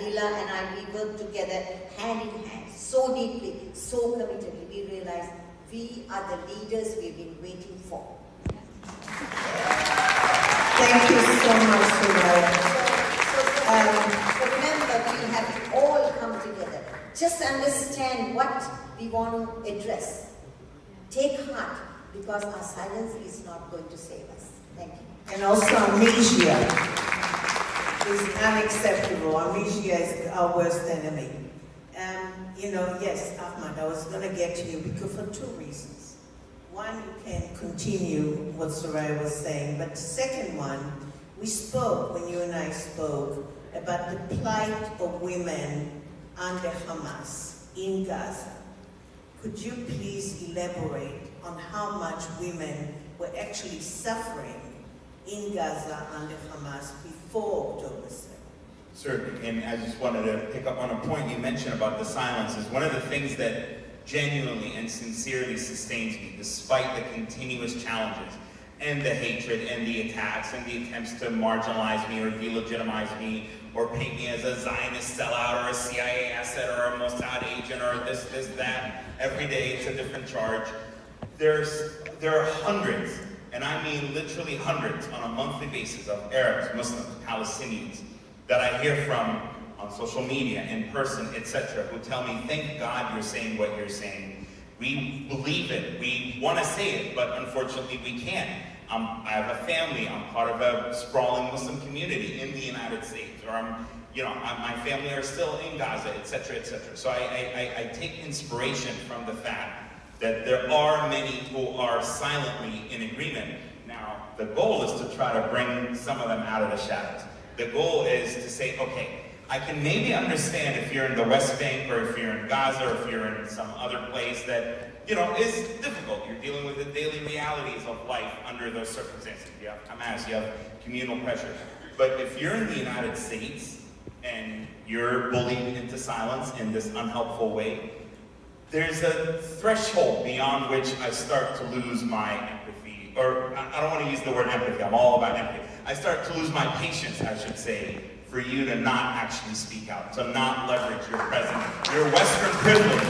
Adila and I, we worked together hand in hand, so deeply, so committedly. We realized we are the leaders we've been waiting for. Thank you so much, Suraya. So remember, we have all come together. Just understand what we want to address. Take heart, because our silence is not going to save us. Thank you. And also amnesia is unacceptable. Amnesia is our worst enemy. Yes, Ahmad, I was going to get to you because for two reasons. One, you can continue what Soraya was saying, but the second one, we spoke, when you and I spoke, about the plight of women under Hamas in Gaza. Could you please elaborate on how much women were actually suffering in Gaza under Hamas before October 7th? Certainly, and I just wanted to pick up on a point you mentioned about the silence. Is one of the things that genuinely and sincerely sustains me, despite the continuous challenges and the hatred and the attacks and the attempts to marginalize me or delegitimize me or paint me as a Zionist sellout or a CIA asset or a Mossad agent or this, that. Every day it's a different charge. There are hundreds, and I mean literally hundreds on a monthly basis of Arabs, Muslims, Palestinians that I hear from on social media, in person, etc., who tell me, thank God you're saying what you're saying. We believe it. We want to say it, but unfortunately we can't. I have a family. I'm part of a sprawling Muslim community in the United States, or my family are still in Gaza, etc., etc. So I take inspiration from the fact that there are many who are silently in agreement. Now, the goal is to try to bring some of them out of the shadows. The goal is to say, okay, I can maybe understand if you're in the West Bank or if you're in Gaza or if you're in some other place that, is difficult. You're dealing with the daily realities of life under those circumstances. You have Hamas, you have communal pressures. But if you're in the United States and you're bullied into silence in this unhelpful way, there's a threshold beyond which I start to lose my empathy. Or I don't want to use the word empathy, I'm all about empathy. I start to lose my patience, I should say, for you to not actually speak out, to not leverage your presence, your Western privilege.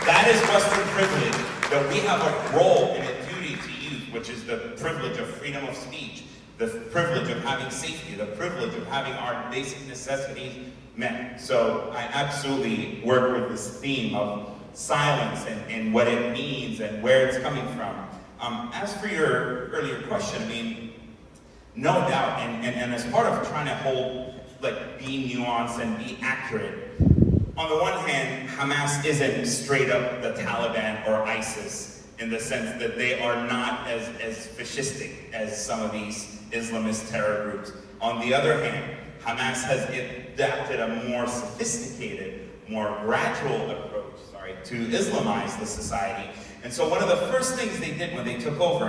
That is Western privilege that we have a role and a duty to use, which is the privilege of freedom of speech, the privilege of having safety, the privilege of having our basic necessities met. So I absolutely work with this theme of silence and what it means and where it's coming from. As for your earlier question, I mean, no doubt, and as part of trying to be nuanced and be accurate, on the one hand, Hamas isn't straight up the Taliban or ISIS in the sense that they are not as fascistic as some of these Islamist terror groups. On the other hand, Hamas has adapted a more sophisticated, more gradual approach, to Islamize the society. And so one of the first things they did when they took over,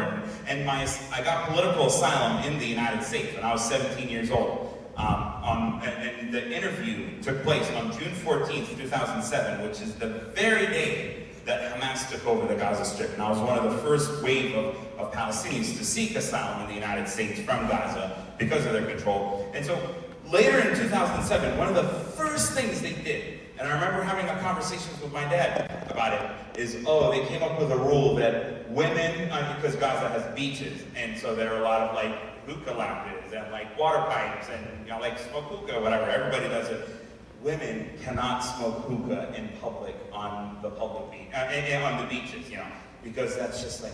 I got political asylum in the United States when I was 17 years old. And the interview took place on June 14th, 2007, which is the very day that Hamas took over the Gaza Strip. And I was one of the first wave of Palestinians to seek asylum in the United States from Gaza because of their control. And so later in 2007, one of the first things they did, and I remember having a conversation with my dad about it, is, they came up with a rule that women, because Gaza has beaches, and so there are a lot of hookah lounges and water pipes and smoke hookah, whatever, everybody does it. Women cannot smoke hookah in public on the public beach, on the beaches, because that's just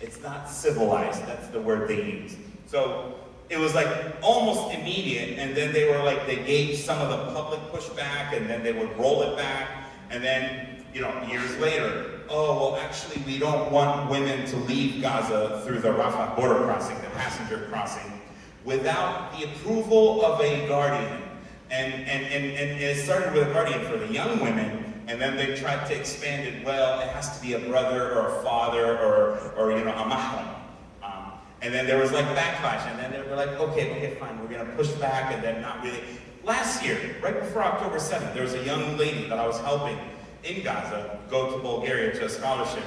it's not civilized, that's the word they use. So it was almost immediate, and then they were they gauged some of the public pushback, and then they would roll it back, and then, years later, actually we don't want women to leave Gaza through the Rafah border crossing, the passenger crossing, without the approval of a guardian. And it started with a guardian for the young women, and then they tried to expand it, it has to be a brother or a father or a mahram. And then there was backlash, and then they were okay, fine, we're gonna push back, and then not really. Last year, right before October 7th, there was a young lady that I was helping in Gaza go to Bulgaria to a scholarship.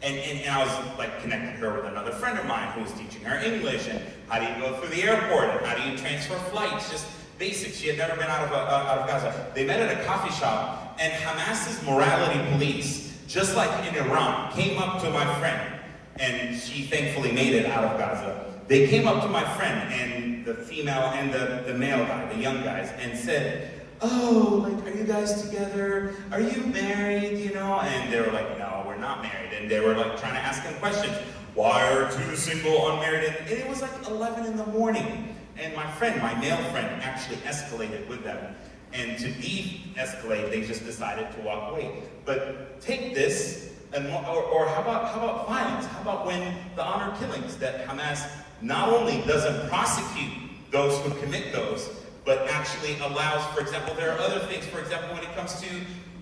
And I was connecting her with another friend of mine who was teaching her English, and how do you go through the airport, and how do you transfer flights, just basic. She had never been out of Gaza. They met at a coffee shop, and Hamas's morality police, just like in Iran, came up to my friend, and she thankfully made it out of Gaza. They came up to my friend, and the female and the male guy, the young guys, and said, "Oh, like, are you guys together? Are you married, you know?" And they were like, "No, we're not married." And they were like trying to ask him questions. Why are two single, unmarried? And it was like 11 in the morning. And my friend, my male friend, actually escalated with them. And to de-escalate, they just decided to walk away. But take this, or how about violence? How about when the honor killings that Hamas not only doesn't prosecute those who commit those, but actually allows, for example, there are other things, for example, when it comes to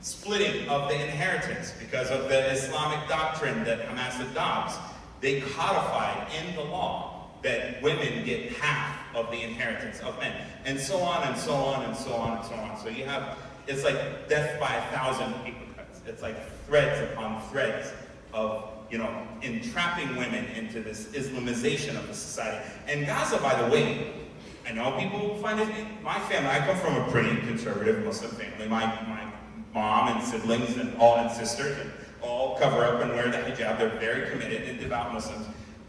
splitting of the inheritance, because of the Islamic doctrine that Hamas adopts, they codified in the law that women get half of the inheritance of men, and so on and so on and so on and so on. So you have, it's like death by 1,000 paper cuts. It's like threads upon threads of, you know, entrapping women into this Islamization of the society. And Gaza, by the way, I know people find it, my family, I come from a pretty conservative Muslim family. My mom and siblings and sisters and all cover up and wear the hijab. They're very committed and devout Muslims.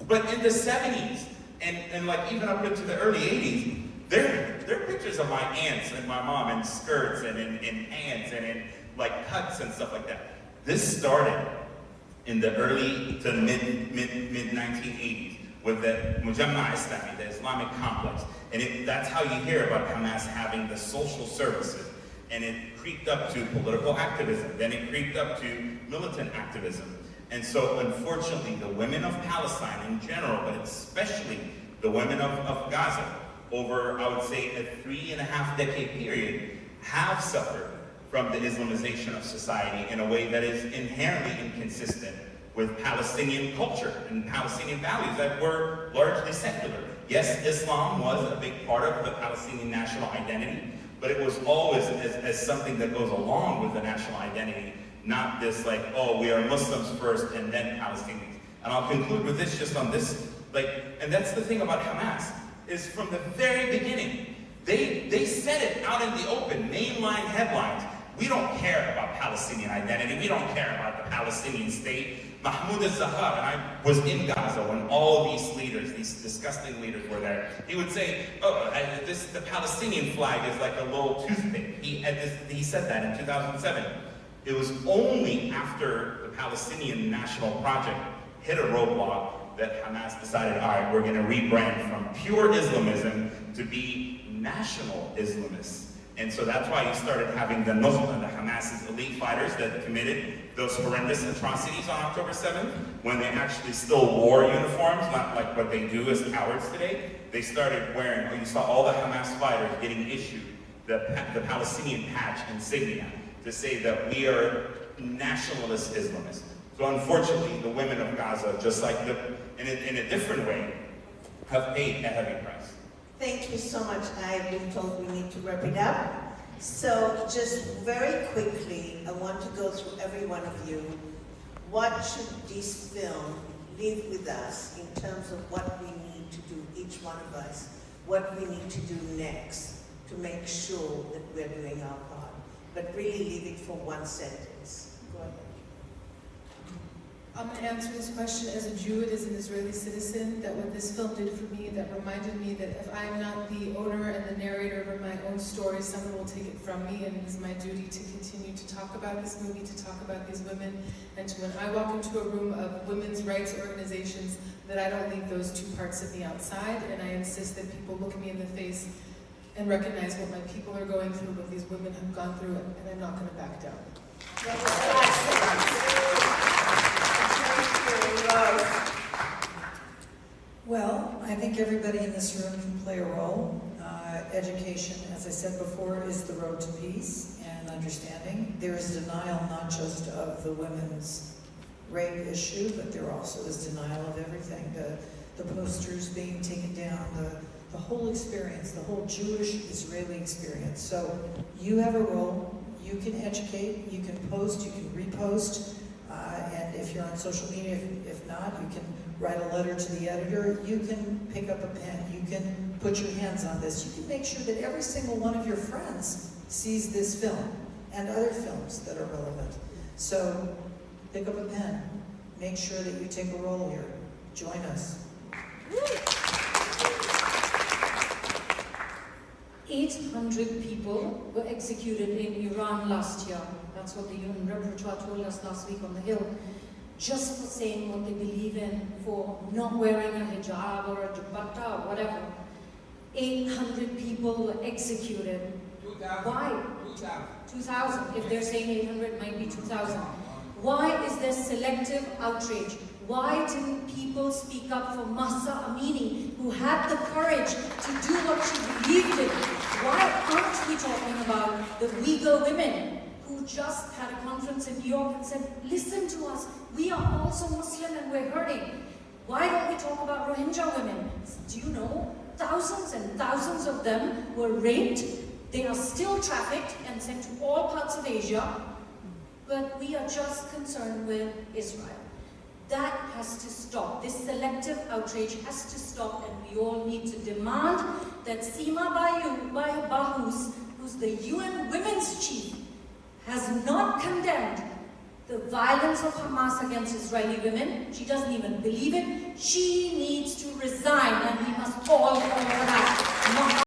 But in the 70s, and like even up into the early 80s, there are pictures of my aunts and my mom in skirts and in pants and in like cuts and stuff like that. This started in the early to mid 1980s with the Mujamma Islami, the Islamic complex. And that's how you hear about Hamas having the social services. And it creeped up to political activism. Then it creeped up to militant activism. And so, unfortunately, the women of Palestine in general, but especially the women of Gaza, over, I would say, a 3.5-decade period, have suffered from the Islamization of society in a way that is inherently inconsistent with Palestinian culture and Palestinian values that were largely secular. Yes, Islam was a big part of the Palestinian national identity, but it was always as something that goes along with the national identity, not this like, oh, we are Muslims first and then Palestinians. And I'll conclude with this, just on this, like, and that's the thing about Hamas, is from the very beginning, they said it out in the open, mainline headlines. We don't care about Palestinian identity. We don't care about the Palestinian state. Mahmoud al-Zahar, and I was in Gaza when all these leaders, these disgusting leaders were there. He would say, oh, the Palestinian flag is like a little toothpick. He said that in 2007. It was only after the Palestinian National Project hit a roadblock that Hamas decided, all right, we're going to rebrand from pure Islamism to be national Islamists. And so that's why you started having the Nusra, the Hamas's elite fighters that committed those horrendous atrocities on October 7th, when they actually still wore uniforms, not like what they do as cowards today. They started wearing, you saw all the Hamas fighters getting issued the Palestinian patch insignia to say that we are nationalist Islamists. So unfortunately, the women of Gaza, just like in a different way, have paid a heavy price. Thank you so much. I've been told we need to wrap it up. So just very quickly, I want to go through every one of you. What should this film leave with us in terms of what we need to do, each one of us, what we need to do next to make sure that we're doing our part? But really leave it for one sentence. Go ahead. I'm going to answer this question as a Jew and as an Israeli citizen, that what this film did for me, that reminded me that if I'm not the owner and the narrator of my own story, someone will take it from me, and it is my duty to continue to talk about this movie, to talk about these women, and to when I walk into a room of women's rights organizations, that I don't leave those two parts of me outside, and I insist that people look me in the face and recognize what my people are going through, what these women have gone through, and I'm not going to back down. Well, I think everybody in this room can play a role. Education, as I said before, is the road to peace and understanding. There is denial not just of the women's rape issue, but there also is denial of everything. The posters being taken down, the whole experience, the whole Jewish-Israeli experience. So you have a role. You can educate, you can post, you can repost. And if you're on social media, if not, you can write a letter to the editor. You can pick up a pen. You can put put your hands on this, you can make sure that every single one of your friends sees this film and other films that are relevant. So pick up a pen, make sure that you take a role here. Join us. 800 people were executed in Iran last year. That's what the UN Repertoire told us last week on the Hill. Just for saying what they believe in, for not wearing a hijab or a dupatta or whatever. 800 people were executed. 2,000. Why? 2,000. If they're saying 800, it might be 2,000. Why is there selective outrage? Why didn't people speak up for Mahsa Amini, who had the courage to do what she believed in? Why aren't we talking about the Uyghur women who just had a conference in New York and said, listen to us, we are also Muslim and we're hurting. Why don't we talk about Rohingya women? Do you know, thousands and thousands of them were raped. They are still trafficked and sent to all parts of Asia, but we are just concerned with Israel. That has to stop. This selective outrage has to stop, and we all need to demand that Seema Bahous, who's the UN Women's Chief, has not condemned the violence of Hamas against Israeli women. She doesn't even believe it. She needs to resign, and we must all call for that.